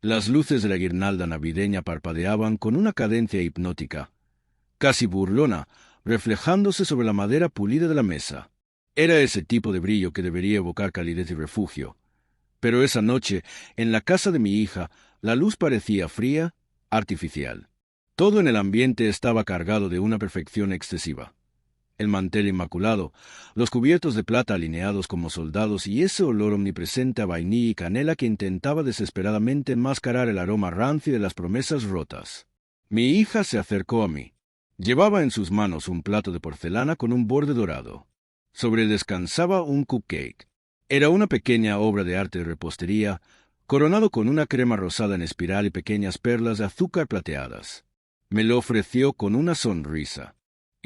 Las luces de la guirnalda navideña parpadeaban con una cadencia hipnótica, casi burlona, reflejándose sobre la madera pulida de la mesa. Era ese tipo de brillo que debería evocar calidez y refugio. Pero esa noche, en la casa de mi hija, la luz parecía fría, artificial. Todo en el ambiente estaba cargado de una perfección excesiva. El mantel inmaculado, los cubiertos de plata alineados como soldados y ese olor omnipresente a vainilla y canela que intentaba desesperadamente enmascarar el aroma rancio de las promesas rotas. Mi hija se acercó a mí. Llevaba en sus manos un plato de porcelana con un borde dorado. Sobre él descansaba un cupcake. Era una pequeña obra de arte de repostería, coronado con una crema rosada en espiral y pequeñas perlas de azúcar plateadas. Me lo ofreció con una sonrisa.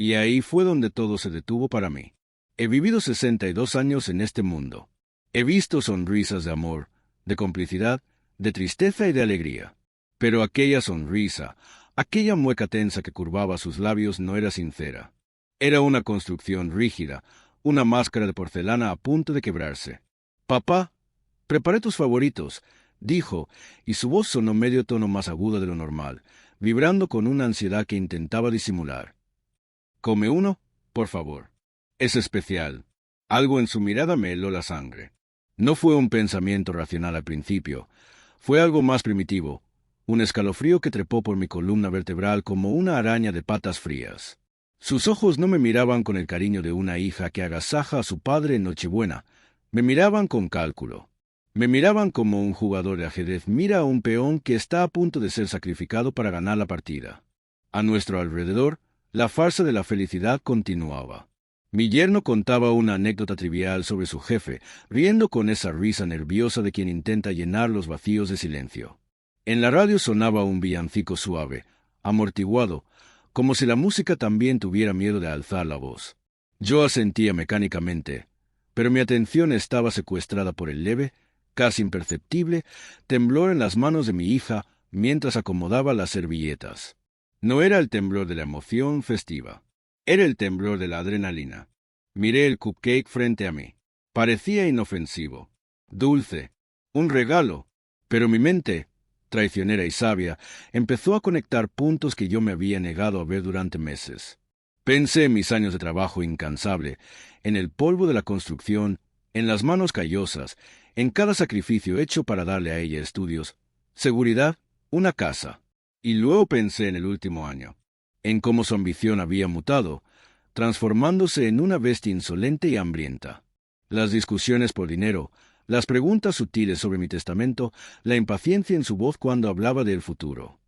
Y ahí fue donde todo se detuvo para mí. He vivido 62 años en este mundo. He visto sonrisas de amor, de complicidad, de tristeza y de alegría. Pero aquella sonrisa, aquella mueca tensa que curvaba sus labios no era sincera. Era una construcción rígida, una máscara de porcelana a punto de quebrarse. «Papá, preparé tus favoritos», dijo, y su voz sonó medio tono más aguda de lo normal, vibrando con una ansiedad que intentaba disimular. «Come uno, por favor. Es especial». Algo en su mirada me heló la sangre. No fue un pensamiento racional al principio. Fue algo más primitivo, un escalofrío que trepó por mi columna vertebral como una araña de patas frías. Sus ojos no me miraban con el cariño de una hija que agasaja a su padre en Nochebuena. Me miraban con cálculo. Me miraban como un jugador de ajedrez mira a un peón que está a punto de ser sacrificado para ganar la partida. A nuestro alrededor, la farsa de la felicidad continuaba. Mi yerno contaba una anécdota trivial sobre su jefe, riendo con esa risa nerviosa de quien intenta llenar los vacíos de silencio. En la radio sonaba un villancico suave, amortiguado, como si la música también tuviera miedo de alzar la voz. Yo asentía mecánicamente, pero mi atención estaba secuestrada por el leve, casi imperceptible, temblor en las manos de mi hija mientras acomodaba las servilletas. No era el temblor de la emoción festiva. Era el temblor de la adrenalina. Miré el cupcake frente a mí. Parecía inofensivo, dulce, un regalo, pero mi mente, traicionera y sabia, empezó a conectar puntos que yo me había negado a ver durante meses. Pensé en mis años de trabajo incansable, en el polvo de la construcción, en las manos callosas, en cada sacrificio hecho para darle a ella estudios, seguridad, una casa. Y luego pensé en el último año, en cómo su ambición había mutado, transformándose en una bestia insolente y hambrienta. Las discusiones por dinero, las preguntas sutiles sobre mi testamento, la impaciencia en su voz cuando hablaba del futuro.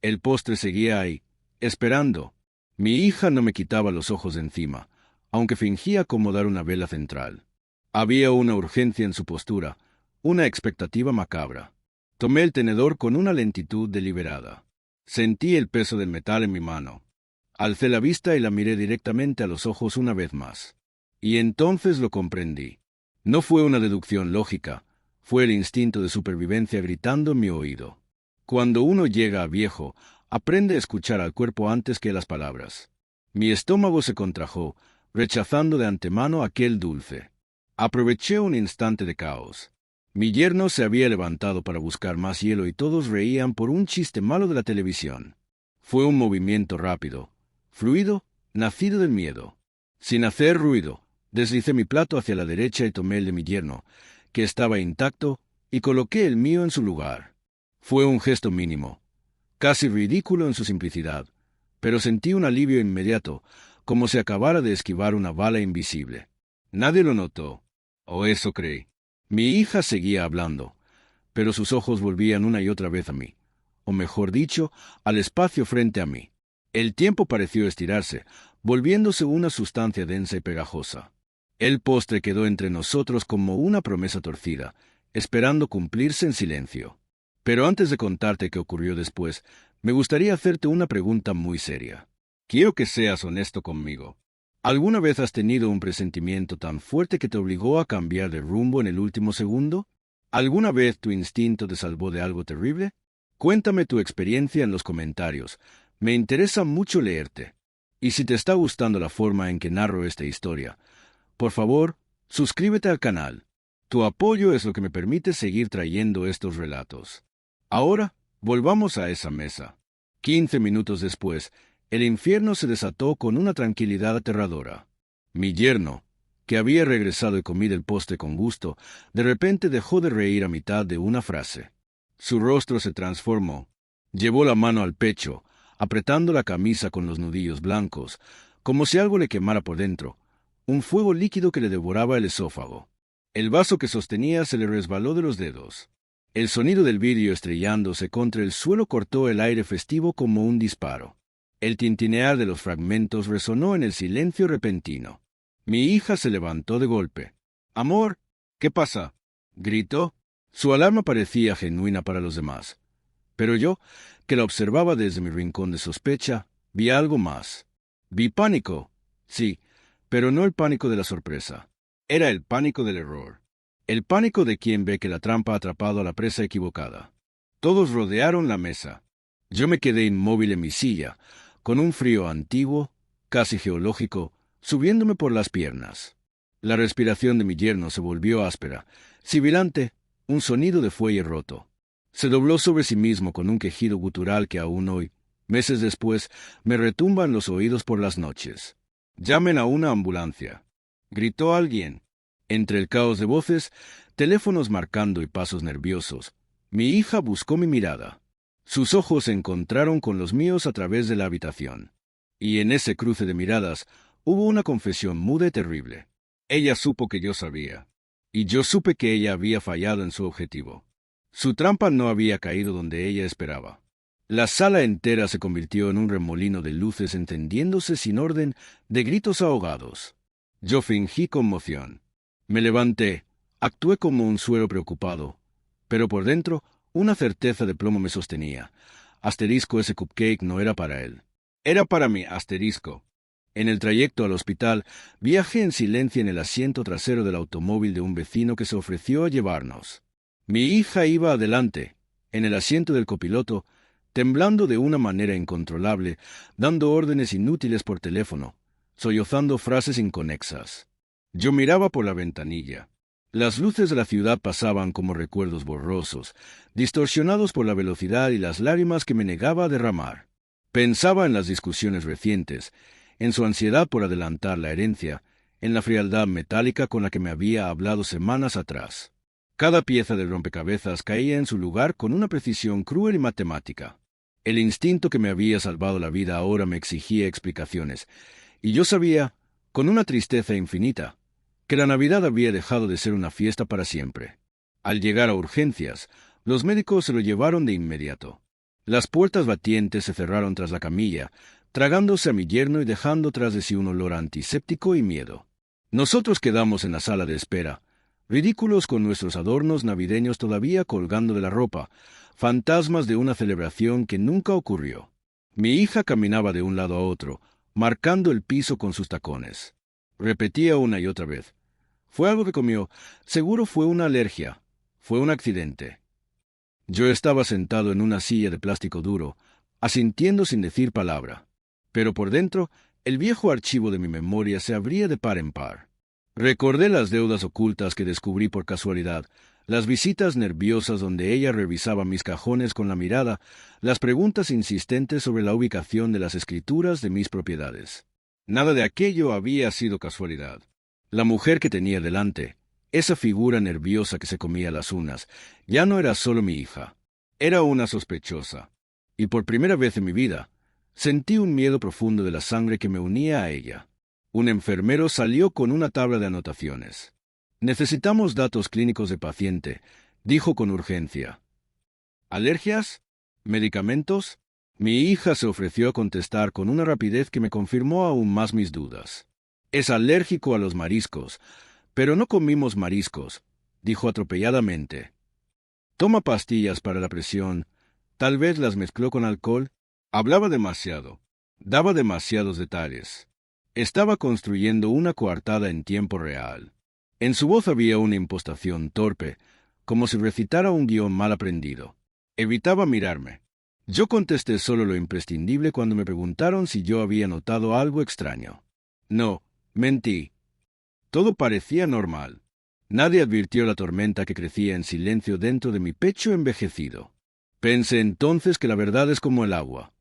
El postre seguía ahí, esperando. Mi hija no me quitaba los ojos de encima, aunque fingía acomodar una vela central. Había una urgencia en su postura, una expectativa macabra. Tomé el tenedor con una lentitud deliberada. Sentí el peso del metal en mi mano. Alcé la vista y la miré directamente a los ojos una vez más. Y entonces lo comprendí. No fue una deducción lógica, fue el instinto de supervivencia gritando en mi oído. Cuando uno llega a viejo, aprende a escuchar al cuerpo antes que las palabras. Mi estómago se contrajo, rechazando de antemano aquel dulce. Aproveché un instante de caos. Mi yerno se había levantado para buscar más hielo y todos reían por un chiste malo de la televisión. Fue un movimiento rápido, fluido, nacido del miedo. Sin hacer ruido, deslicé mi plato hacia la derecha y tomé el de mi yerno, que estaba intacto, y coloqué el mío en su lugar. Fue un gesto mínimo, casi ridículo en su simplicidad, pero sentí un alivio inmediato, como si acabara de esquivar una bala invisible. Nadie lo notó, o eso creí. Mi hija seguía hablando, pero sus ojos volvían una y otra vez a mí, o mejor dicho, al espacio frente a mí. El tiempo pareció estirarse, volviéndose una sustancia densa y pegajosa. El postre quedó entre nosotros como una promesa torcida, esperando cumplirse en silencio. Pero antes de contarte qué ocurrió después, me gustaría hacerte una pregunta muy seria. Quiero que seas honesto conmigo. ¿Alguna vez has tenido un presentimiento tan fuerte que te obligó a cambiar de rumbo en el último segundo? ¿Alguna vez tu instinto te salvó de algo terrible? Cuéntame tu experiencia en los comentarios. Me interesa mucho leerte. Y si te está gustando la forma en que narro esta historia, por favor, suscríbete al canal. Tu apoyo es lo que me permite seguir trayendo estos relatos. Ahora, volvamos a esa mesa. 15 minutos después, el infierno se desató con una tranquilidad aterradora. Mi yerno, que había regresado y comido el postre con gusto, de repente dejó de reír a mitad de una frase. Su rostro se transformó. Llevó la mano al pecho, apretando la camisa con los nudillos blancos, como si algo le quemara por dentro, un fuego líquido que le devoraba el esófago. El vaso que sostenía se le resbaló de los dedos. El sonido del vidrio estrellándose contra el suelo cortó el aire festivo como un disparo. El tintinear de los fragmentos resonó en el silencio repentino. Mi hija se levantó de golpe. «Amor, ¿qué pasa?», gritó. Su alarma parecía genuina para los demás. Pero yo, que la observaba desde mi rincón de sospecha, vi algo más. Vi pánico, sí, pero no el pánico de la sorpresa. Era el pánico del error. El pánico de quien ve que la trampa ha atrapado a la presa equivocada. Todos rodearon la mesa. Yo me quedé inmóvil en mi silla, con un frío antiguo, casi geológico, subiéndome por las piernas. La respiración de mi yerno se volvió áspera, sibilante, un sonido de fuelle roto. Se dobló sobre sí mismo con un quejido gutural que aún hoy, meses después, me retumba en los oídos por las noches. «Llamen a una ambulancia», gritó alguien. Entre el caos de voces, teléfonos marcando y pasos nerviosos, mi hija buscó mi mirada. Sus ojos se encontraron con los míos a través de la habitación. Y en ese cruce de miradas hubo una confesión muda y terrible. Ella supo que yo sabía. Y yo supe que ella había fallado en su objetivo. Su trampa no había caído donde ella esperaba. La sala entera se convirtió en un remolino de luces encendiéndose sin orden, de gritos ahogados. Yo fingí conmoción. Me levanté, actué como un suero preocupado, pero por dentro una certeza de plomo me sostenía. Asterisco, ese cupcake no era para él. Era para mí, asterisco. En el trayecto al hospital, viajé en silencio en el asiento trasero del automóvil de un vecino que se ofreció a llevarnos. Mi hija iba adelante, en el asiento del copiloto, temblando de una manera incontrolable, dando órdenes inútiles por teléfono, sollozando frases inconexas. Yo miraba por la ventanilla. Las luces de la ciudad pasaban como recuerdos borrosos, distorsionados por la velocidad y las lágrimas que me negaba a derramar. Pensaba en las discusiones recientes, en su ansiedad por adelantar la herencia, en la frialdad metálica con la que me había hablado semanas atrás. Cada pieza del rompecabezas caía en su lugar con una precisión cruel y matemática. El instinto que me había salvado la vida ahora me exigía explicaciones, y yo sabía, con una tristeza infinita, que la Navidad había dejado de ser una fiesta para siempre. Al llegar a urgencias, los médicos se lo llevaron de inmediato. Las puertas batientes se cerraron tras la camilla, tragándose a mi yerno y dejando tras de sí un olor antiséptico y miedo. Nosotros quedamos en la sala de espera, ridículos con nuestros adornos navideños todavía colgando de la ropa, fantasmas de una celebración que nunca ocurrió. Mi hija caminaba de un lado a otro, marcando el piso con sus tacones. Repetía una y otra vez: «Fue algo que comió, seguro fue una alergia, fue un accidente». Yo estaba sentado en una silla de plástico duro, asintiendo sin decir palabra. Pero por dentro, el viejo archivo de mi memoria se abría de par en par. Recordé las deudas ocultas que descubrí por casualidad, las visitas nerviosas donde ella revisaba mis cajones con la mirada, las preguntas insistentes sobre la ubicación de las escrituras de mis propiedades. Nada de aquello había sido casualidad. La mujer que tenía delante, esa figura nerviosa que se comía las uñas, ya no era solo mi hija. Era una sospechosa. Y por primera vez en mi vida, sentí un miedo profundo de la sangre que me unía a ella. Un enfermero salió con una tabla de anotaciones. «Necesitamos datos clínicos de paciente», dijo con urgencia. «¿Alergias? ¿Medicamentos?». Mi hija se ofreció a contestar con una rapidez que me confirmó aún más mis dudas. «Es alérgico a los mariscos, pero no comimos mariscos», dijo atropelladamente. «Toma pastillas para la presión. Tal vez las mezcló con alcohol». Hablaba demasiado. Daba demasiados detalles. Estaba construyendo una coartada en tiempo real. En su voz había una impostación torpe, como si recitara un guión mal aprendido. Evitaba mirarme. Yo contesté solo lo imprescindible cuando me preguntaron si yo había notado algo extraño. No, mentí. Todo parecía normal. Nadie advirtió la tormenta que crecía en silencio dentro de mi pecho envejecido. Pensé entonces que la verdad es como el agua.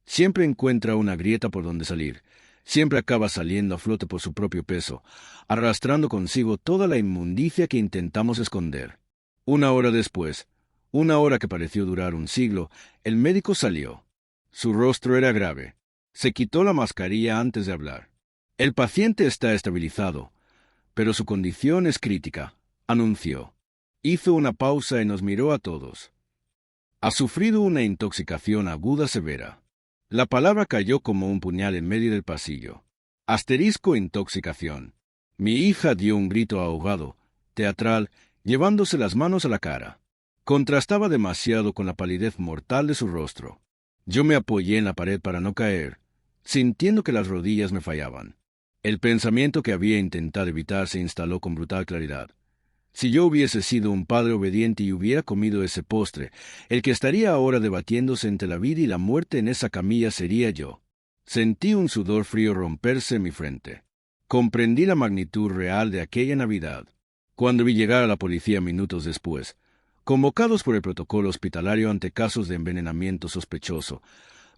Siempre encuentra una grieta por donde salir. Siempre acaba saliendo a flote por su propio peso, arrastrando consigo toda la inmundicia que intentamos esconder. Una hora después, una hora que pareció durar un siglo, el médico salió. Su rostro era grave. Se quitó la mascarilla antes de hablar. El paciente está estabilizado, pero su condición es crítica, anunció. Hizo una pausa y nos miró a todos. Ha sufrido una intoxicación aguda severa. La palabra cayó como un puñal en medio del pasillo. Asterisco intoxicación. Mi hija dio un grito ahogado, teatral, llevándose las manos a la cara. Contrastaba demasiado con la palidez mortal de su rostro. Yo me apoyé en la pared para no caer, sintiendo que las rodillas me fallaban. El pensamiento que había intentado evitar se instaló con brutal claridad. Si yo hubiese sido un padre obediente y hubiera comido ese postre, el que estaría ahora debatiéndose entre la vida y la muerte en esa camilla sería yo. Sentí un sudor frío romperse en mi frente. Comprendí la magnitud real de aquella Navidad. Cuando vi llegar a la policía minutos después, convocados por el protocolo hospitalario ante casos de envenenamiento sospechoso,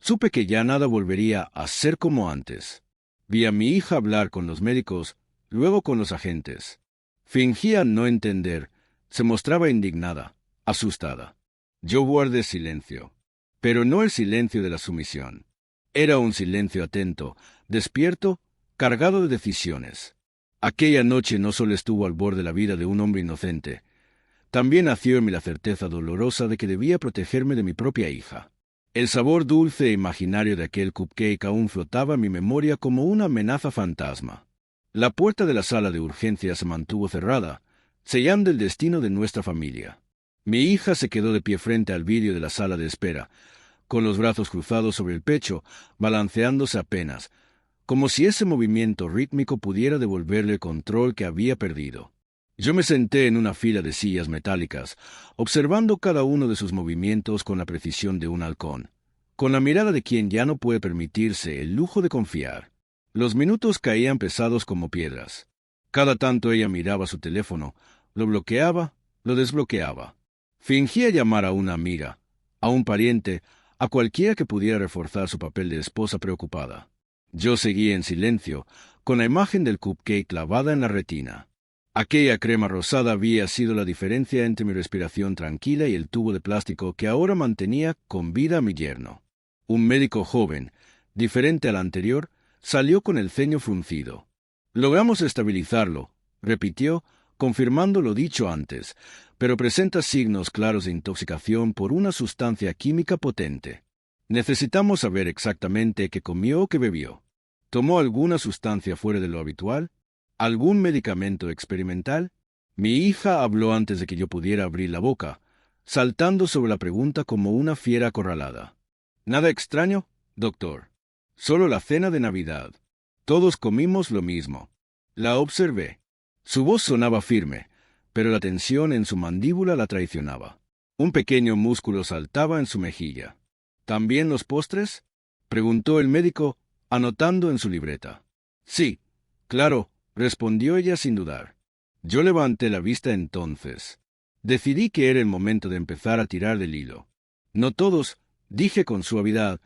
supe que ya nada volvería a ser como antes. Vi a mi hija hablar con los médicos, luego con los agentes. Fingía no entender, se mostraba indignada, asustada. Yo guardé silencio, pero no el silencio de la sumisión. Era un silencio atento, despierto, cargado de decisiones. Aquella noche no solo estuvo al borde la vida de un hombre inocente, también nació en mí la certeza dolorosa de que debía protegerme de mi propia hija. El sabor dulce e imaginario de aquel cupcake aún flotaba en mi memoria como una amenaza fantasma. La puerta de la sala de urgencias se mantuvo cerrada, sellando el destino de nuestra familia. Mi hija se quedó de pie frente al vidrio de la sala de espera, con los brazos cruzados sobre el pecho, balanceándose apenas, como si ese movimiento rítmico pudiera devolverle el control que había perdido. Yo me senté en una fila de sillas metálicas, observando cada uno de sus movimientos con la precisión de un halcón, con la mirada de quien ya no puede permitirse el lujo de confiar. Los minutos caían pesados como piedras. Cada tanto ella miraba su teléfono, lo bloqueaba, lo desbloqueaba. Fingía llamar a una amiga, a un pariente, a cualquiera que pudiera reforzar su papel de esposa preocupada. Yo seguía en silencio, con la imagen del cupcake clavada en la retina. Aquella crema rosada había sido la diferencia entre mi respiración tranquila y el tubo de plástico que ahora mantenía con vida a mi yerno. Un médico joven, diferente al anterior, salió con el ceño fruncido. Logramos estabilizarlo, repitió, confirmando lo dicho antes, pero presenta signos claros de intoxicación por una sustancia química potente. Necesitamos saber exactamente qué comió o qué bebió. ¿Tomó alguna sustancia fuera de lo habitual? ¿Algún medicamento experimental? Mi hija habló antes de que yo pudiera abrir la boca, saltando sobre la pregunta como una fiera acorralada. ¿Nada extraño, doctor? Solo la cena de Navidad. Todos comimos lo mismo. La observé. Su voz sonaba firme, pero la tensión en su mandíbula la traicionaba. Un pequeño músculo saltaba en su mejilla. ¿También los postres?, preguntó el médico, anotando en su libreta. Sí, claro, respondió ella sin dudar. Yo levanté la vista entonces. Decidí que era el momento de empezar a tirar del hilo. No todos, dije con suavidad,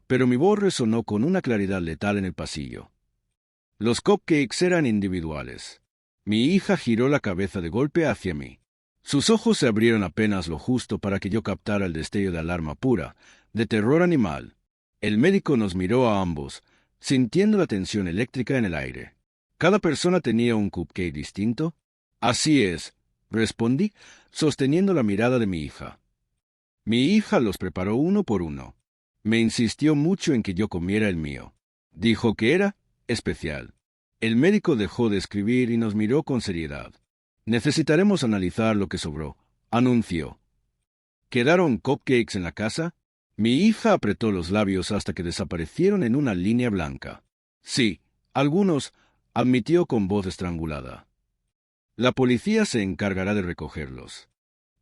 pero mi voz resonó con una claridad letal en el pasillo. Los cupcakes eran individuales. Mi hija giró la cabeza de golpe hacia mí. Sus ojos se abrieron apenas lo justo para que yo captara el destello de alarma pura, de terror animal. El médico nos miró a ambos, sintiendo la tensión eléctrica en el aire. ¿Cada persona tenía un cupcake distinto? Así es, respondí, sosteniendo la mirada de mi hija. Mi hija los preparó uno por uno. Me insistió mucho en que yo comiera el mío. Dijo que era especial. El médico dejó de escribir y nos miró con seriedad. Necesitaremos analizar lo que sobró, anunció. ¿Quedaron cupcakes en la casa? Mi hija apretó los labios hasta que desaparecieron en una línea blanca. Sí, algunos, admitió con voz estrangulada. La policía se encargará de recogerlos.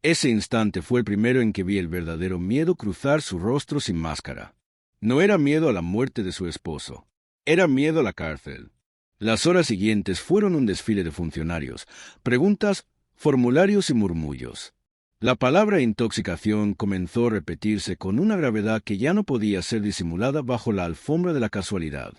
Ese instante fue el primero en que vi el verdadero miedo cruzar su rostro sin máscara. No era miedo a la muerte de su esposo. Era miedo a la cárcel. Las horas siguientes fueron un desfile de funcionarios, preguntas, formularios y murmullos. La palabra intoxicación comenzó a repetirse con una gravedad que ya no podía ser disimulada bajo la alfombra de la casualidad.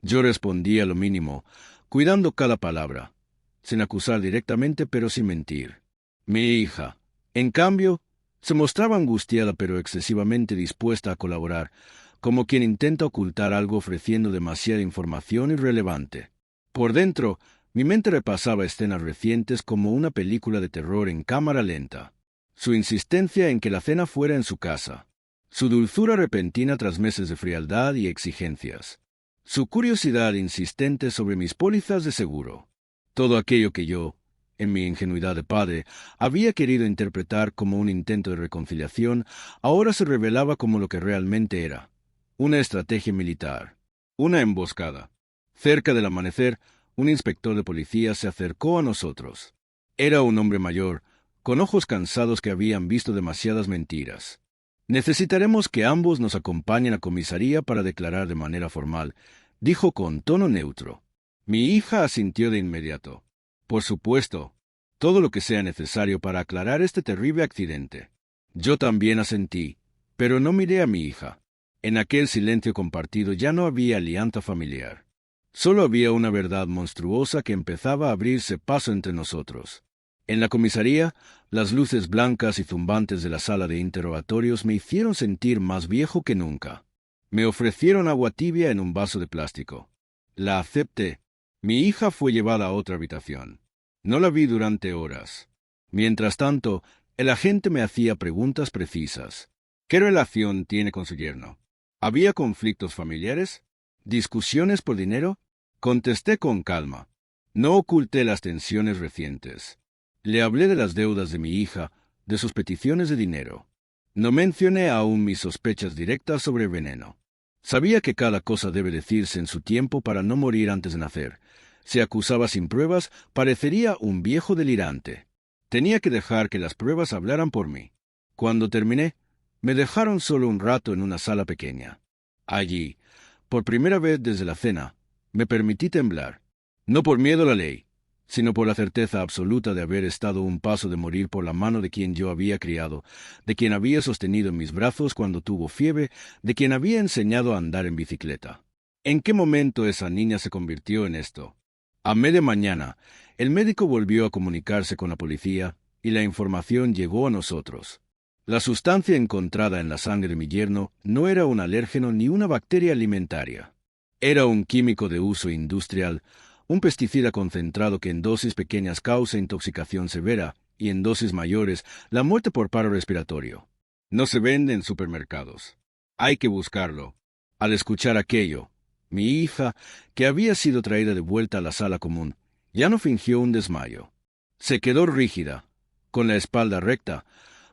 Yo respondía lo mínimo, cuidando cada palabra, sin acusar directamente pero sin mentir. Mi hija, en cambio, se mostraba angustiada pero excesivamente dispuesta a colaborar, como quien intenta ocultar algo ofreciendo demasiada información irrelevante. Por dentro, mi mente repasaba escenas recientes como una película de terror en cámara lenta. Su insistencia en que la cena fuera en su casa. Su dulzura repentina tras meses de frialdad y exigencias. Su curiosidad insistente sobre mis pólizas de seguro. Todo aquello que yo, en mi ingenuidad de padre, había querido interpretar como un intento de reconciliación, ahora se revelaba como lo que realmente era. Una estrategia militar. Una emboscada. Cerca del amanecer, un inspector de policía se acercó a nosotros. Era un hombre mayor, con ojos cansados que habían visto demasiadas mentiras. Necesitaremos que ambos nos acompañen a comisaría para declarar de manera formal, dijo con tono neutro. Mi hija asintió de inmediato. Por supuesto, todo lo que sea necesario para aclarar este terrible accidente. Yo también asentí, pero no miré a mi hija. En aquel silencio compartido ya no había alianza familiar. Solo había una verdad monstruosa que empezaba a abrirse paso entre nosotros. En la comisaría, las luces blancas y zumbantes de la sala de interrogatorios me hicieron sentir más viejo que nunca. Me ofrecieron agua tibia en un vaso de plástico. La acepté. Mi hija fue llevada a otra habitación. No la vi durante horas. Mientras tanto, el agente me hacía preguntas precisas. ¿Qué relación tiene con su yerno? ¿Había conflictos familiares? ¿Discusiones por dinero? Contesté con calma. No oculté las tensiones recientes. Le hablé de las deudas de mi hija, de sus peticiones de dinero. No mencioné aún mis sospechas directas sobre el veneno. Sabía que cada cosa debe decirse en su tiempo para no morir antes de nacer. Si acusaba sin pruebas, parecería un viejo delirante. Tenía que dejar que las pruebas hablaran por mí. Cuando terminé, me dejaron solo un rato en una sala pequeña. Allí, por primera vez desde la cena, me permití temblar. No por miedo a la ley, sino por la certeza absoluta de haber estado a un paso de morir por la mano de quien yo había criado, de quien había sostenido en mis brazos cuando tuvo fiebre, de quien había enseñado a andar en bicicleta. ¿En qué momento esa niña se convirtió en esto? A media mañana, el médico volvió a comunicarse con la policía y la información llegó a nosotros. La sustancia encontrada en la sangre de mi yerno no era un alérgeno ni una bacteria alimentaria. Era un químico de uso industrial, un pesticida concentrado que en dosis pequeñas causa intoxicación severa y en dosis mayores la muerte por paro respiratorio. No se vende en supermercados. Hay que buscarlo. Al escuchar aquello, mi hija, que había sido traída de vuelta a la sala común, ya no fingió un desmayo. Se quedó rígida, con la espalda recta,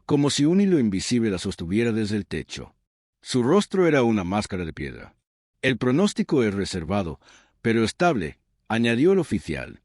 como si un hilo invisible la sostuviera desde el techo. Su rostro era una máscara de piedra. El pronóstico es reservado, pero estable, añadió el oficial.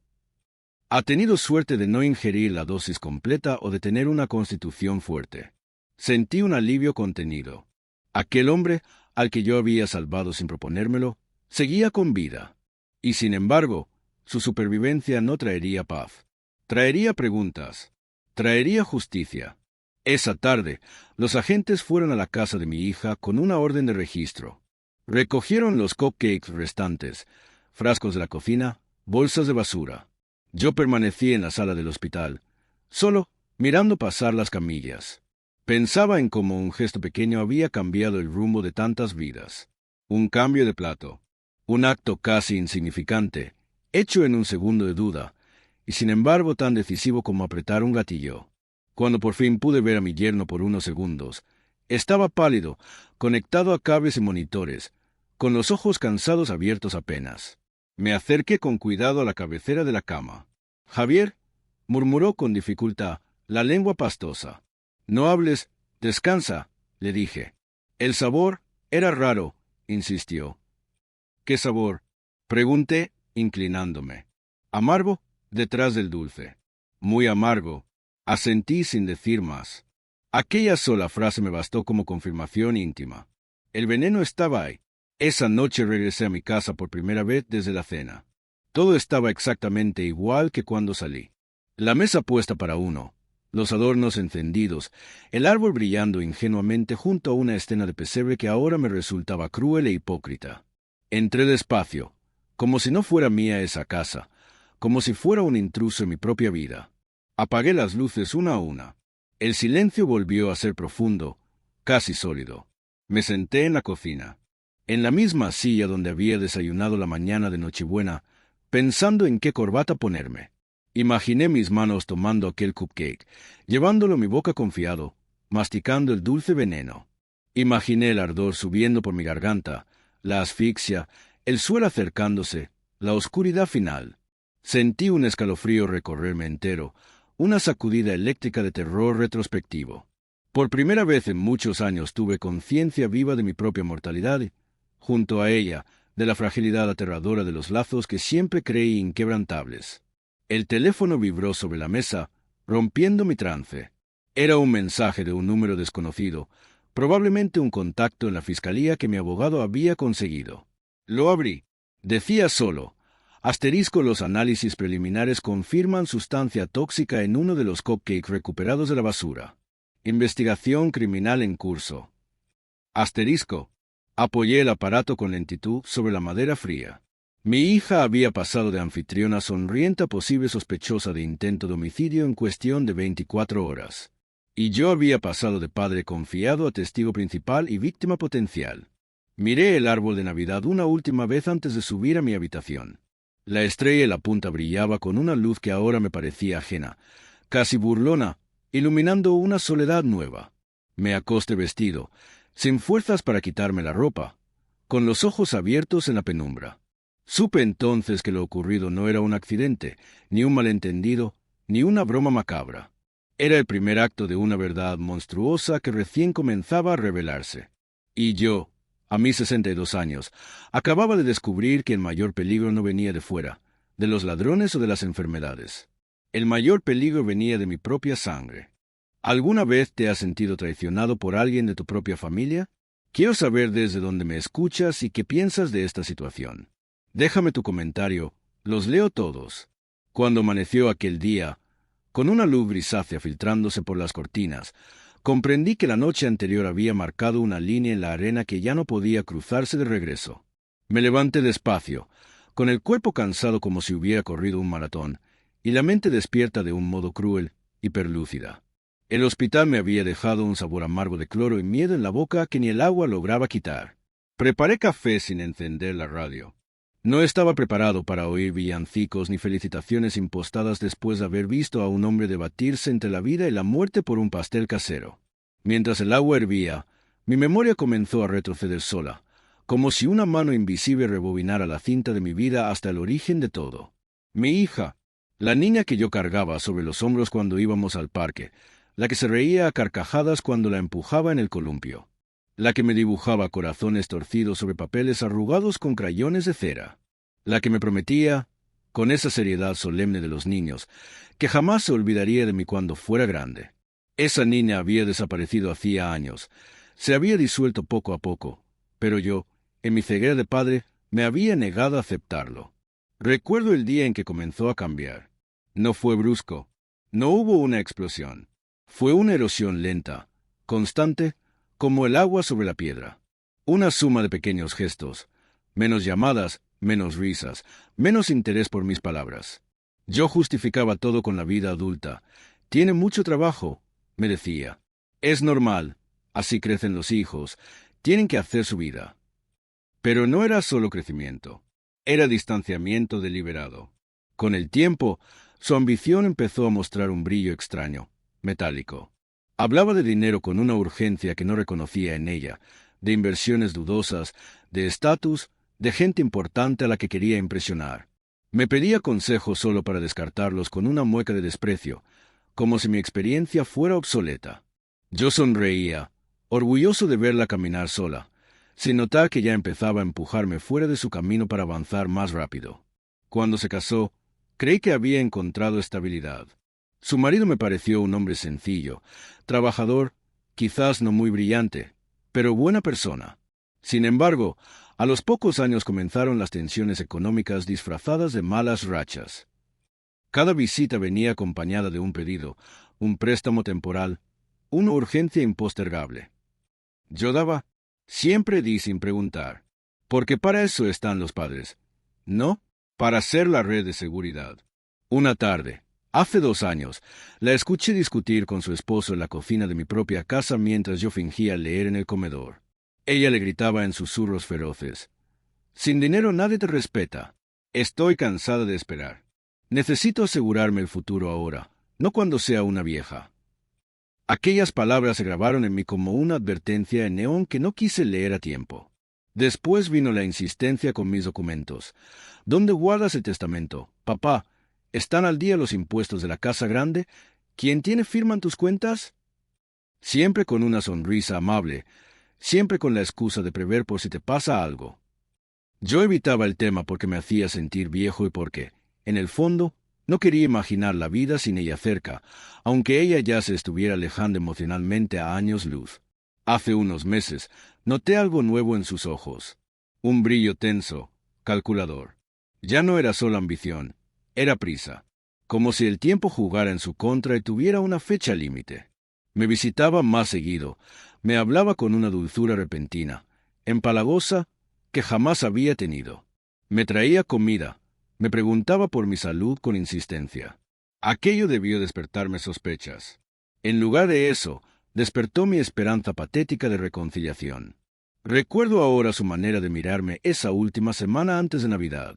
Ha tenido suerte de no ingerir la dosis completa o de tener una constitución fuerte. Sentí un alivio contenido. Aquel hombre, al que yo había salvado sin proponérmelo, seguía con vida. Y sin embargo, su supervivencia no traería paz. Traería preguntas. Traería justicia. Esa tarde, los agentes fueron a la casa de mi hija con una orden de registro. Recogieron los cupcakes restantes, frascos de la cocina, bolsas de basura. Yo permanecí en la sala del hospital, solo mirando pasar las camillas. Pensaba en cómo un gesto pequeño había cambiado el rumbo de tantas vidas. Un cambio de plato, un acto casi insignificante, hecho en un segundo de duda, y sin embargo tan decisivo como apretar un gatillo. Cuando por fin pude ver a mi yerno por unos segundos, estaba pálido, conectado a cables y monitores, con los ojos cansados abiertos apenas. Me acerqué con cuidado a la cabecera de la cama. «Javier», murmuró con dificultad, la lengua pastosa. «No hables, descansa», le dije. «El sabor era raro», insistió. «¿Qué sabor?», pregunté, inclinándome. «Amargo, detrás del dulce». «Muy amargo», asentí sin decir más. Aquella sola frase me bastó como confirmación íntima. El veneno estaba ahí. Esa noche regresé a mi casa por primera vez desde la cena. Todo estaba exactamente igual que cuando salí. La mesa puesta para uno, los adornos encendidos, el árbol brillando ingenuamente junto a una escena de pesebre que ahora me resultaba cruel e hipócrita. Entré despacio, como si no fuera mía esa casa, como si fuera un intruso en mi propia vida. Apagué las luces una a una. El silencio volvió a ser profundo, casi sólido. Me senté en la cocina, en la misma silla donde había desayunado la mañana de Nochebuena, pensando en qué corbata ponerme. Imaginé mis manos tomando aquel cupcake, llevándolo a mi boca confiado, masticando el dulce veneno. Imaginé el ardor subiendo por mi garganta, la asfixia, el suelo acercándose, la oscuridad final. Sentí un escalofrío recorrerme entero, una sacudida eléctrica de terror retrospectivo. Por primera vez en muchos años tuve conciencia viva de mi propia mortalidad, y, junto a ella, de la fragilidad aterradora de los lazos que siempre creí inquebrantables. El teléfono vibró sobre la mesa, rompiendo mi trance. Era un mensaje de un número desconocido, probablemente un contacto en la fiscalía que mi abogado había conseguido. Lo abrí. Decía solo: los análisis preliminares confirman sustancia tóxica en uno de los cupcakes recuperados de la basura. Investigación criminal en curso. Apoyé el aparato con lentitud sobre la madera fría. Mi hija había pasado de anfitriona sonriente a posible sospechosa de intento de homicidio en cuestión de 24 horas. Y yo había pasado de padre confiado a testigo principal y víctima potencial. Miré el árbol de Navidad una última vez antes de subir a mi habitación. La estrella en la punta brillaba con una luz que ahora me parecía ajena, casi burlona, iluminando una soledad nueva. Me acosté vestido, sin fuerzas para quitarme la ropa, con los ojos abiertos en la penumbra. Supe entonces que lo ocurrido no era un accidente, ni un malentendido, ni una broma macabra. Era el primer acto de una verdad monstruosa que recién comenzaba a revelarse. Y yo, a mis 62 años, acababa de descubrir que el mayor peligro no venía de fuera, de los ladrones o de las enfermedades. El mayor peligro venía de mi propia sangre. ¿Alguna vez te has sentido traicionado por alguien de tu propia familia? Quiero saber desde dónde me escuchas y qué piensas de esta situación. Déjame tu comentario, los leo todos. Cuando amaneció aquel día, con una luz grisácea filtrándose por las cortinas, comprendí que la noche anterior había marcado una línea en la arena que ya no podía cruzarse de regreso. Me levanté despacio, con el cuerpo cansado como si hubiera corrido un maratón, y la mente despierta de un modo cruel, hiperlúcida. El hospital me había dejado un sabor amargo de cloro y miedo en la boca que ni el agua lograba quitar. Preparé café sin encender la radio. No estaba preparado para oír villancicos ni felicitaciones impostadas después de haber visto a un hombre debatirse entre la vida y la muerte por un pastel casero. Mientras el agua hervía, mi memoria comenzó a retroceder sola, como si una mano invisible rebobinara la cinta de mi vida hasta el origen de todo. Mi hija, la niña que yo cargaba sobre los hombros cuando íbamos al parque, la que se reía a carcajadas cuando la empujaba en el columpio, la que me dibujaba corazones torcidos sobre papeles arrugados con crayones de cera, la que me prometía, con esa seriedad solemne de los niños, que jamás se olvidaría de mí cuando fuera grande. Esa niña había desaparecido hacía años, se había disuelto poco a poco, pero yo, en mi ceguera de padre, me había negado a aceptarlo. Recuerdo el día en que comenzó a cambiar. No fue brusco, no hubo una explosión. Fue una erosión lenta, constante, como el agua sobre la piedra. Una suma de pequeños gestos, menos llamadas, menos risas, menos interés por mis palabras. Yo justificaba todo con la vida adulta. Tiene mucho trabajo, me decía. Es normal, así crecen los hijos, tienen que hacer su vida. Pero no era solo crecimiento, era distanciamiento deliberado. Con el tiempo, su ambición empezó a mostrar un brillo extraño, metálico. Hablaba de dinero con una urgencia que no reconocía en ella, de inversiones dudosas, de estatus, de gente importante a la que quería impresionar. Me pedía consejos solo para descartarlos con una mueca de desprecio, como si mi experiencia fuera obsoleta. Yo sonreía, orgulloso de verla caminar sola, sin notar que ya empezaba a empujarme fuera de su camino para avanzar más rápido. Cuando se casó, creí que había encontrado estabilidad. Su marido me pareció un hombre sencillo, trabajador, quizás no muy brillante, pero buena persona. Sin embargo, a los pocos años comenzaron las tensiones económicas disfrazadas de malas rachas. Cada visita venía acompañada de un pedido, un préstamo temporal, una urgencia impostergable. Yo daba, siempre di sin preguntar, porque para eso están los padres, ¿no? Para ser la red de seguridad. Una tarde, hace 2 años, la escuché discutir con su esposo en la cocina de mi propia casa mientras yo fingía leer en el comedor. Ella le gritaba en susurros feroces: «Sin dinero nadie te respeta. Estoy cansada de esperar. Necesito asegurarme el futuro ahora, no cuando sea una vieja». Aquellas palabras se grabaron en mí como una advertencia en neón que no quise leer a tiempo. Después vino la insistencia con mis documentos. «¿Dónde guardas el testamento? Papá, ¿están al día los impuestos de la casa grande? ¿Quién tiene firma en tus cuentas?». Siempre con una sonrisa amable, siempre con la excusa de prever por si te pasa algo. Yo evitaba el tema porque me hacía sentir viejo y porque, en el fondo, no quería imaginar la vida sin ella cerca, aunque ella ya se estuviera alejando emocionalmente a años luz. Hace unos meses, noté algo nuevo en sus ojos. Un brillo tenso, calculador. Ya no era solo ambición, era prisa. Como si el tiempo jugara en su contra y tuviera una fecha límite. Me visitaba más seguido, me hablaba con una dulzura repentina, empalagosa, que jamás había tenido. Me traía comida, me preguntaba por mi salud con insistencia. Aquello debió despertarme sospechas. En lugar de eso, despertó mi esperanza patética de reconciliación. Recuerdo ahora su manera de mirarme esa última semana antes de Navidad.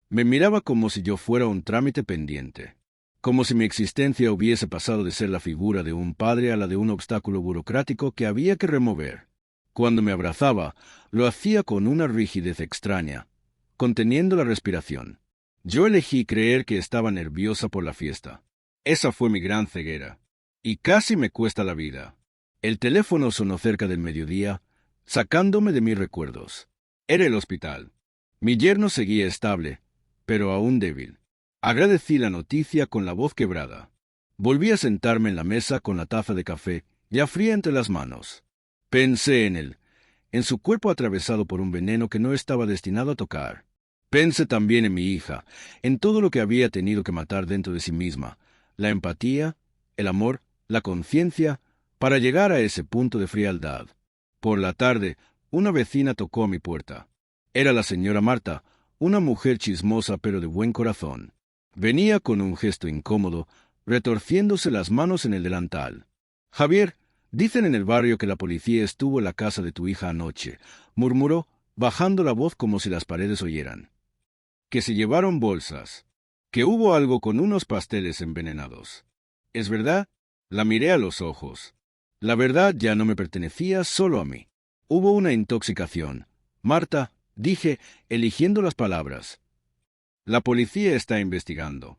Me miraba como si yo fuera un trámite pendiente, como si mi existencia hubiese pasado de ser la figura de un padre a la de un obstáculo burocrático que había que remover. Cuando me abrazaba, lo hacía con una rigidez extraña, conteniendo la respiración. Yo elegí creer que estaba nerviosa por la fiesta. Esa fue mi gran ceguera. Y casi me cuesta la vida. El teléfono sonó cerca del mediodía, sacándome de mis recuerdos. Era el hospital. Mi yerno seguía estable, pero aún débil. Agradecí la noticia con la voz quebrada. Volví a sentarme en la mesa con la taza de café, ya fría entre las manos. Pensé en él, en su cuerpo atravesado por un veneno que no estaba destinado a tocar. Pensé también en mi hija, en todo lo que había tenido que matar dentro de sí misma, la empatía, el amor, la conciencia, para llegar a ese punto de frialdad. Por la tarde, una vecina tocó a mi puerta. Era la señora Marta, una mujer chismosa pero de buen corazón. Venía con un gesto incómodo, retorciéndose las manos en el delantal. «Javier, dicen en el barrio que la policía estuvo en la casa de tu hija anoche», murmuró, bajando la voz como si las paredes oyeran. «Que se llevaron bolsas. Que hubo algo con unos pasteles envenenados. ¿Es verdad?». La miré a los ojos. La verdad ya no me pertenecía solo a mí. Hubo una intoxicación. «Marta», dije, eligiendo las palabras. «La policía está investigando».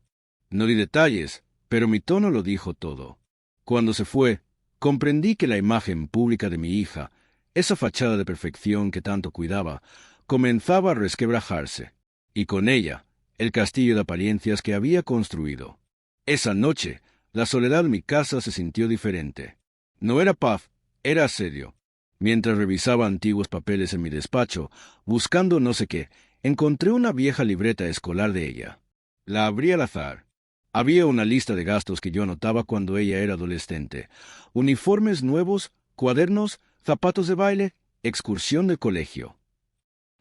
No di detalles, pero mi tono lo dijo todo. Cuando se fue, comprendí que la imagen pública de mi hija, esa fachada de perfección que tanto cuidaba, comenzaba a resquebrajarse, y con ella, el castillo de apariencias que había construido. Esa noche, la soledad de mi casa se sintió diferente. No era paz, era asedio. Mientras revisaba antiguos papeles en mi despacho, buscando no sé qué, encontré una vieja libreta escolar de ella. La abrí al azar. Había una lista de gastos que yo anotaba cuando ella era adolescente. Uniformes nuevos, cuadernos, zapatos de baile, excursión de colegio.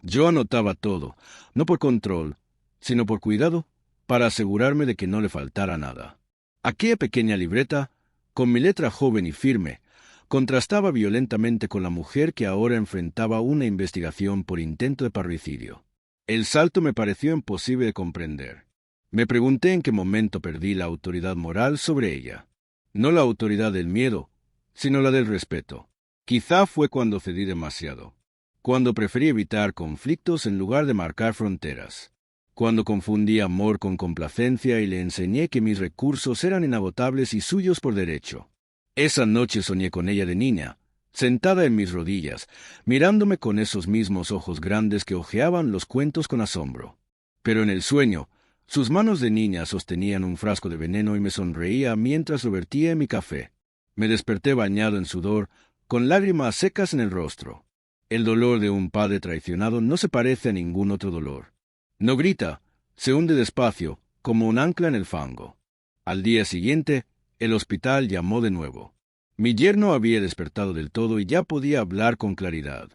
Yo anotaba todo, no por control, sino por cuidado, para asegurarme de que no le faltara nada. Aquella pequeña libreta, con mi letra joven y firme, contrastaba violentamente con la mujer que ahora enfrentaba una investigación por intento de parricidio. El salto me pareció imposible de comprender. Me pregunté en qué momento perdí la autoridad moral sobre ella. No la autoridad del miedo, sino la del respeto. Quizá fue cuando cedí demasiado. Cuando preferí evitar conflictos en lugar de marcar fronteras. Cuando confundí amor con complacencia y le enseñé que mis recursos eran inagotables y suyos por derecho. Esa noche soñé con ella de niña, sentada en mis rodillas, mirándome con esos mismos ojos grandes que hojeaban los cuentos con asombro. Pero en el sueño, sus manos de niña sostenían un frasco de veneno y me sonreía mientras lo vertía en mi café. Me desperté bañado en sudor, con lágrimas secas en el rostro. El dolor de un padre traicionado no se parece a ningún otro dolor. No grita, se hunde despacio, como un ancla en el fango. Al día siguiente, El hospital llamó de nuevo. Mi yerno había despertado del todo y ya podía hablar con claridad.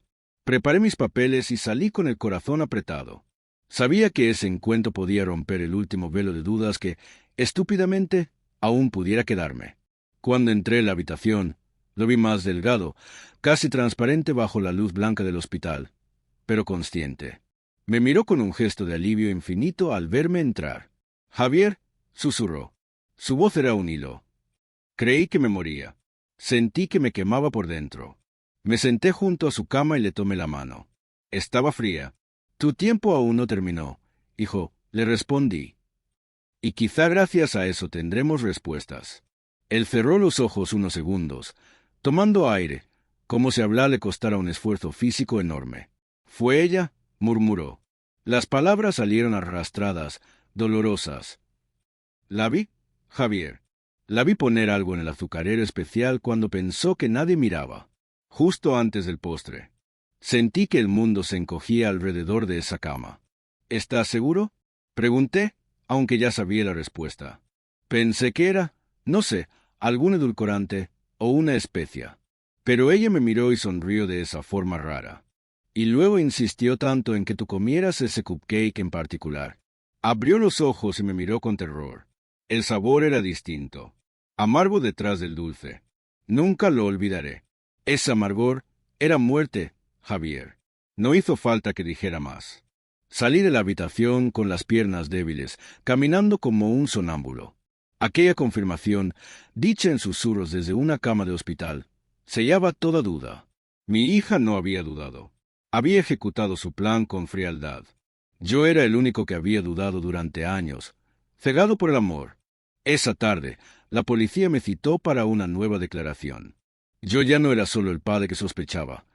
Preparé mis papeles y salí con el corazón apretado. Sabía que ese encuentro podía romper el último velo de dudas que, estúpidamente, aún pudiera quedarme. Cuando entré en la habitación, lo vi más delgado, casi transparente bajo la luz blanca del hospital, pero consciente. Me miró con un gesto de alivio infinito al verme entrar. «Javier», susurró. Su voz era un hilo. Creí que me moría. Sentí que me quemaba por dentro. Me senté junto a su cama y le tomé la mano. Estaba fría. «Tu tiempo aún no terminó, hijo», le respondí. «Y quizá gracias a eso tendremos respuestas». Él cerró los ojos unos segundos, tomando aire, como si hablar le costara un esfuerzo físico enorme. «¿Fue ella?», murmuró. Las palabras salieron arrastradas, dolorosas. «La vi, Javier. La vi poner algo en el azucarero especial cuando pensó que nadie miraba, justo antes del postre. Sentí que el mundo se encogía alrededor de esa cama». «¿Estás seguro?», pregunté, aunque ya sabía la respuesta. Pensé que era, no sé, algún edulcorante o una especia. Pero ella me miró y sonrió de esa forma rara. «Y luego insistió tanto en que tú comieras ese cupcake en particular». Abrió los ojos y me miró con terror. El sabor era distinto, amargo detrás del dulce. Nunca lo olvidaré. Ese amargor era muerte, Javier. No hizo falta que dijera más. Salí de la habitación con las piernas débiles, caminando como un sonámbulo. Aquella confirmación, dicha en susurros desde una cama de hospital, sellaba toda duda. Mi hija no había dudado. Había ejecutado su plan con frialdad. Yo era el único que había dudado durante años, cegado por el amor. Esa tarde, la policía me citó para una nueva declaración. Yo ya no era solo el padre que sospechaba.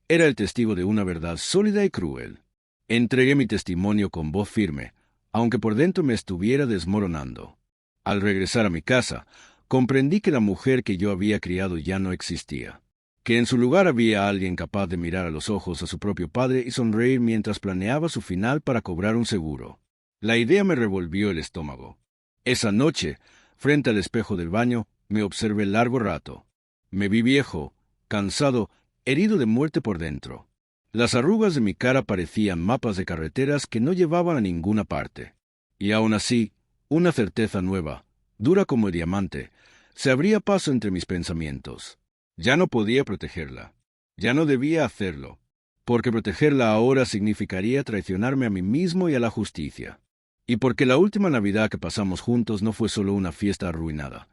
Era el testigo de una verdad sólida y cruel. Entregué mi testimonio con voz firme, aunque por dentro me estuviera desmoronando. Al regresar a mi casa, comprendí que la mujer que yo había criado ya no existía, que en su lugar había alguien capaz de mirar a los ojos a su propio padre y sonreír mientras planeaba su final para cobrar un seguro. La idea me revolvió el estómago. Esa noche, frente al espejo del baño, me observé largo rato. Me vi viejo, cansado, herido de muerte por dentro. Las arrugas de mi cara parecían mapas de carreteras que no llevaban a ninguna parte. Y aún así, una certeza nueva, dura como el diamante, se abría paso entre mis pensamientos. Ya no podía protegerla. Ya no debía hacerlo, porque protegerla ahora significaría traicionarme a mí mismo y a la justicia. Y porque la última Navidad que pasamos juntos no fue solo una fiesta arruinada.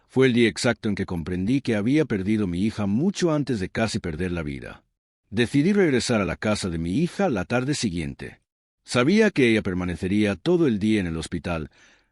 Fue el día exacto en que comprendí que había perdido mi hija mucho antes de casi perder la vida. Decidí regresar a la casa de mi hija la tarde siguiente. Sabía que ella permanecería todo el día en el hospital,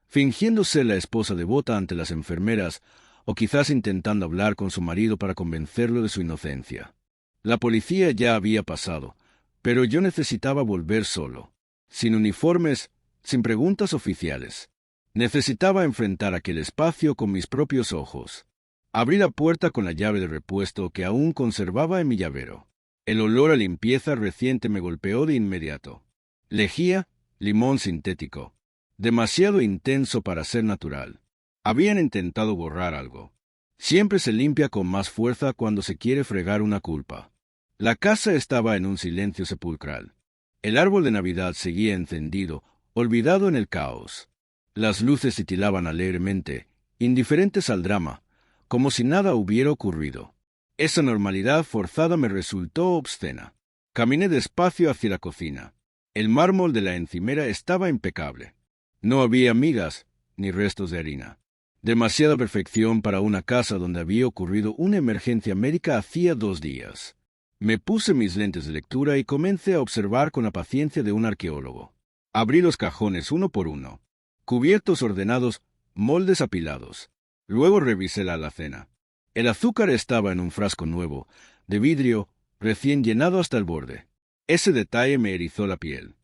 fingiendo ser la esposa devota ante las enfermeras, o quizás intentando hablar con su marido para convencerlo de su inocencia. La policía ya había pasado, pero yo necesitaba volver solo, sin uniformes, sin preguntas oficiales. Necesitaba enfrentar aquel espacio con mis propios ojos. Abrí la puerta con la llave de repuesto que aún conservaba en mi llavero. El olor a limpieza reciente me golpeó de inmediato. Lejía, limón sintético. Demasiado intenso para ser natural. Habían intentado borrar algo. Siempre se limpia con más fuerza cuando se quiere fregar una culpa. La casa estaba en un silencio sepulcral. El árbol de Navidad seguía encendido, olvidado en el caos. Las luces titilaban alegremente, indiferentes al drama, como si nada hubiera ocurrido. Esa normalidad forzada me resultó obscena. Caminé despacio hacia la cocina. El mármol de la encimera estaba impecable. No había migas ni restos de harina. Demasiada perfección para una casa donde había ocurrido una emergencia médica hacía 2 días. Me puse mis lentes de lectura y comencé a observar con la paciencia de un arqueólogo. Abrí los cajones uno por uno. Cubiertos ordenados, moldes apilados. Luego revisé la alacena. El azúcar estaba en un frasco nuevo, de vidrio, recién llenado hasta el borde. Ese detalle me erizó la piel.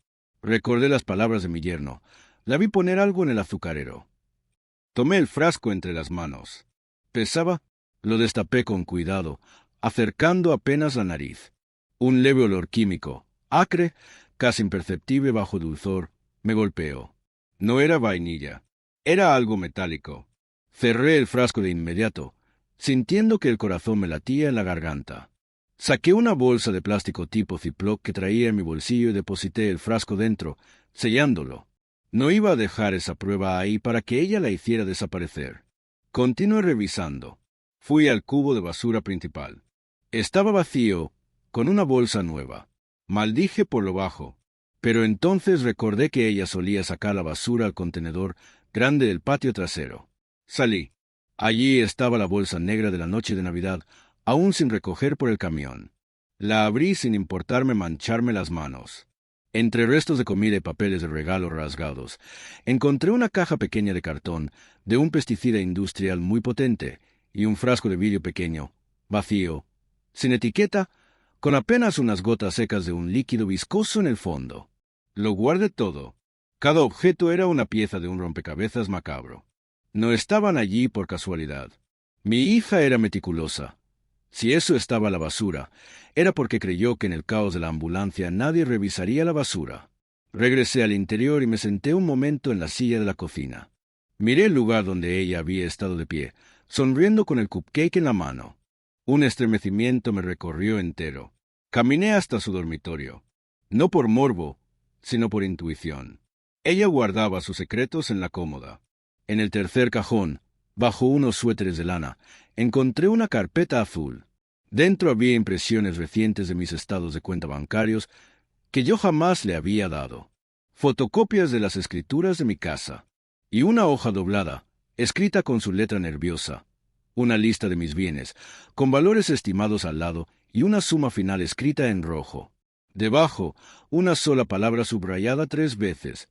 Recordé las palabras de mi yerno. La vi poner algo en el azucarero. Tomé el frasco entre las manos. Pesaba, lo destapé con cuidado, acercando apenas la nariz. Un leve olor químico, acre, casi imperceptible bajo dulzor, me golpeó. No era vainilla. Era algo metálico. Cerré el frasco de inmediato, sintiendo que el corazón me latía en la garganta. Saqué una bolsa de plástico tipo Ziploc que traía en mi bolsillo y deposité el frasco dentro, sellándolo. No iba a dejar esa prueba ahí para que ella la hiciera desaparecer. Continué revisando. Fui al cubo de basura principal. Estaba vacío, con una bolsa nueva. Maldije por lo bajo, pero entonces recordé que ella solía sacar la basura al contenedor grande del patio trasero. Salí. Allí estaba la bolsa negra de la noche de Navidad, aún sin recoger por el camión. La abrí sin importarme mancharme las manos. Entre restos de comida y papeles de regalo rasgados, encontré una caja pequeña de cartón de un pesticida industrial muy potente y un frasco de vidrio pequeño, vacío, sin etiqueta, con apenas unas gotas secas de un líquido viscoso en el fondo. Lo guardé todo. Cada objeto era una pieza de un rompecabezas macabro. No estaban allí por casualidad. Mi hija era meticulosa. Si eso estaba a la basura, era porque creyó que en el caos de la ambulancia nadie revisaría la basura. Regresé al interior y me senté un momento en la silla de la cocina. Miré el lugar donde ella había estado de pie, sonriendo con el cupcake en la mano. Un estremecimiento me recorrió entero. Caminé hasta su dormitorio. No por morbo, sino por intuición. Ella guardaba sus secretos en la cómoda. En el tercer cajón, bajo unos suéteres de lana, encontré una carpeta azul. Dentro había impresiones recientes de mis estados de cuenta bancarios que yo jamás le había dado, fotocopias de las escrituras de mi casa, y una hoja doblada, escrita con su letra nerviosa, una lista de mis bienes, con valores estimados al lado y una suma final escrita en rojo. Debajo, una sola palabra subrayada 3 veces: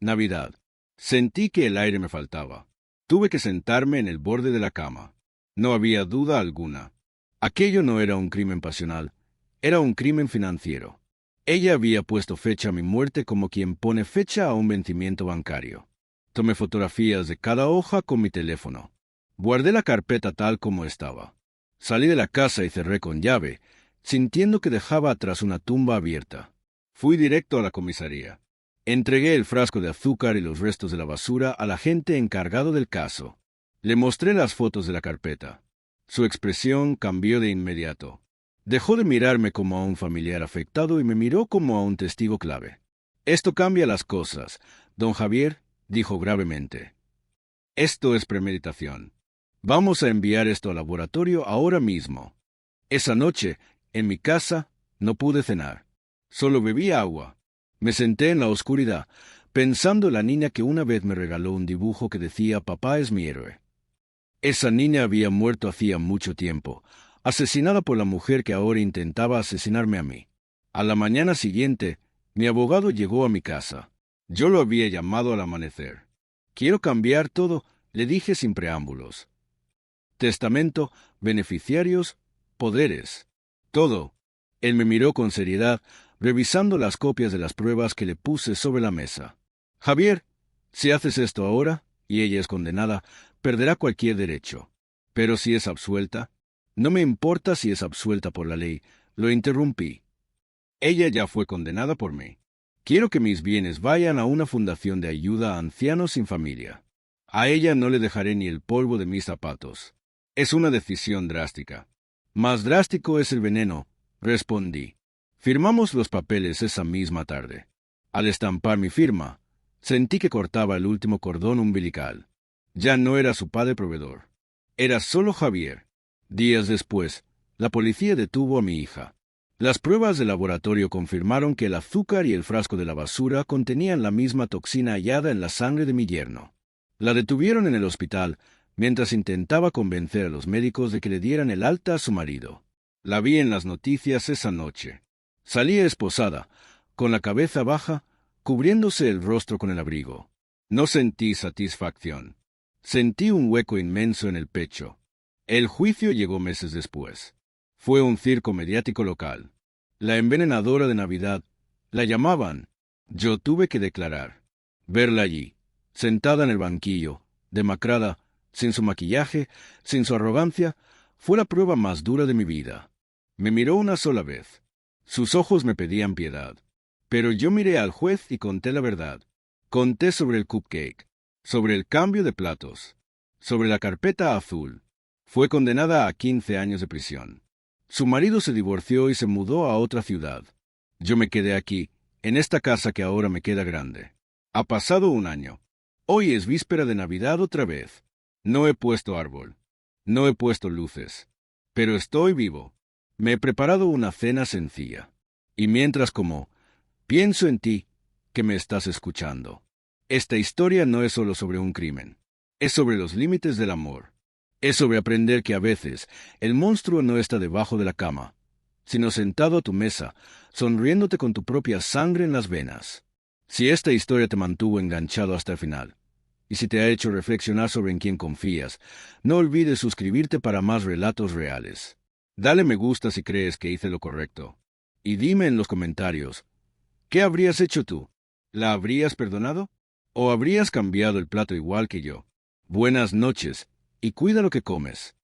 Navidad. Sentí que el aire me faltaba. Tuve que sentarme en el borde de la cama. No había duda alguna. Aquello no era un crimen pasional, era un crimen financiero. Ella había puesto fecha a mi muerte como quien pone fecha a un vencimiento bancario. Tomé fotografías de cada hoja con mi teléfono. Guardé la carpeta tal como estaba. Salí de la casa y cerré con llave, sintiendo que dejaba atrás una tumba abierta. Fui directo a la comisaría. Entregué el frasco de azúcar y los restos de la basura al agente encargado del caso. Le mostré las fotos de la carpeta. Su expresión cambió de inmediato. Dejó de mirarme como a un familiar afectado y me miró como a un testigo clave. «Esto cambia las cosas, don Javier», dijo gravemente. «Esto es premeditación. Vamos a enviar esto al laboratorio ahora mismo». Esa noche, en mi casa, no pude cenar. Solo bebí agua. Me senté en la oscuridad, pensando en la niña que una vez me regaló un dibujo que decía «Papá es mi héroe». Esa niña había muerto hacía mucho tiempo, asesinada por la mujer que ahora intentaba asesinarme a mí. A la mañana siguiente, mi abogado llegó a mi casa. Yo lo había llamado al amanecer. «Quiero cambiar todo», le dije sin preámbulos. Testamento, beneficiarios, poderes. Todo. Él me miró con seriedad, revisando las copias de las pruebas que le puse sobre la mesa. «Javier, si haces esto ahora, y ella es condenada, perderá cualquier derecho. Pero si es absuelta...». «No me importa si es absuelta por la ley», lo interrumpí. «Ella ya fue condenada por mí. Quiero que mis bienes vayan a una fundación de ayuda a ancianos sin familia. A ella no le dejaré ni el polvo de mis zapatos». Es una decisión drástica. «Más drástico es el veneno», respondí. Firmamos los papeles esa misma tarde. Al estampar mi firma, sentí que cortaba el último cordón umbilical. Ya no era su padre proveedor. Era solo Javier. Días después, la policía detuvo a mi hija. Las pruebas de laboratorio confirmaron que el azúcar y el frasco de la basura contenían la misma toxina hallada en la sangre de mi yerno. La detuvieron en el hospital mientras intentaba convencer a los médicos de que le dieran el alta a su marido. La vi en las noticias esa noche. Salía esposada, con la cabeza baja, cubriéndose el rostro con el abrigo. No sentí satisfacción. Sentí un hueco inmenso en el pecho. El juicio llegó meses después. Fue un circo mediático local. La envenenadora de Navidad, la llamaban. Yo tuve que declarar. Verla allí, sentada en el banquillo, demacrada, sin su maquillaje, sin su arrogancia, fue la prueba más dura de mi vida. Me miró una sola vez. Sus ojos me pedían piedad. Pero yo miré al juez y conté la verdad. Conté sobre el cupcake, sobre el cambio de platos. Sobre la carpeta azul. Fue condenada a 15 años de prisión. Su marido se divorció y se mudó a otra ciudad. Yo me quedé aquí, en esta casa que ahora me queda grande. Ha pasado un año. Hoy es víspera de Navidad otra vez. No he puesto árbol. No he puesto luces. Pero estoy vivo. Me he preparado una cena sencilla. Y mientras como, pienso en ti, que me estás escuchando. Esta historia no es solo sobre un crimen. Es sobre los límites del amor. Es sobre aprender que a veces el monstruo no está debajo de la cama, sino sentado a tu mesa, sonriéndote con tu propia sangre en las venas. Si esta historia te mantuvo enganchado hasta el final, y si te ha hecho reflexionar sobre en quién confías, no olvides suscribirte para más relatos reales. Dale me gusta si crees que hice lo correcto. Y dime en los comentarios, ¿qué habrías hecho tú? ¿La habrías perdonado? ¿O habrías cambiado el plato igual que yo? Buenas noches, y cuida lo que comes.